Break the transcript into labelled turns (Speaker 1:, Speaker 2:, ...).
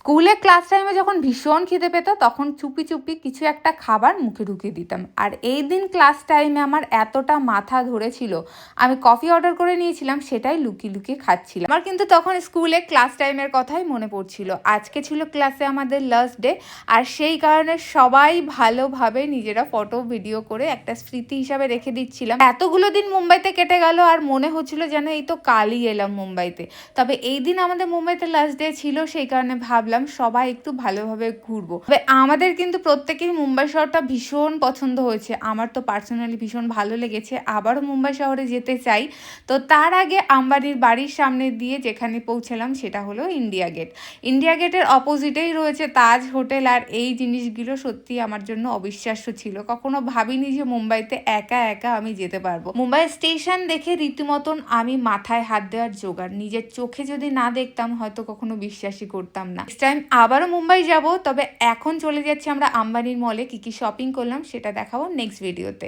Speaker 1: স্কুলে ক্লাস টাইমে যখন ভীষণ খিদে পেত তখন চুপি চুপি কিছু একটা খাবার মুখে ঢুকিয়ে দিতাম। আর এই দিন ক্লাস টাইমে আমার এতটা মাথা ধরেছিল, আমি কফি অর্ডার করে নিয়েছিলাম, সেটাই লুকিয়ে লুকিয়ে খাচ্ছিলাম। আমার কিন্তু তখন স্কুলে ক্লাস টাইমের কথাই মনে পড়ছিল। আজকে ছিল ক্লাসে আমাদের লাস্ট ডে, আর সেই কারণে সবাই ভালোভাবে নিজেরা ফটো ভিডিও করে একটা স্মৃতি হিসাবে রেখে দিচ্ছিলাম। এতগুলো দিন মুম্বাইতে কেটে গেল আর মনে হচ্ছিল যেন এই তো কালই এলাম মুম্বাইতে। তবে এই দিন আমাদের মুম্বাইতে লাস্ট ডে ছিল, সেই কারণে ভাবলাম সবাই একটু ভালোভাবে ঘুরবো। তবে আমাদের কিন্তু প্রত্যেকেই মুম্বাই শহরটা ভীষণ পছন্দ হয়েছে। আমার তো পার্সোনালি ভীষণ ভালো লেগেছে, আবারও মুম্বাই শহরে যেতে চাই। তো তার আগে আম্বানির বাড়ির সামনে দিয়ে যেখানে পৌঁছালাম সেটা হলো ইন্ডিয়া গেট। ইন্ডিয়া গেটের অপোজিটেই রয়েছে তাজ হোটেল, আর এই জিনিসগুলো সত্যি আমার জন্য অবিশ্বাস্য ছিল। কখনো ভাবিনি যে মুম্বাইতে একা একা আমি যেতে পারবো। মুম্বাই স্টেশন দেখে রীতিমতন আমি মাথায় হাত দেওয়ার জোগাড়। নিজের চোখে যদি না দেখতাম হয়তো কখনো বিশ্বাসই করতাম না। নেক্সট টাইম আবারও মুম্বাই যাব, তবে এখন চলে যাচ্ছি আমরা আম্বানির মলে। কি কি শপিং করলাম সেটা দেখাবো নেক্সট ভিডিওতে।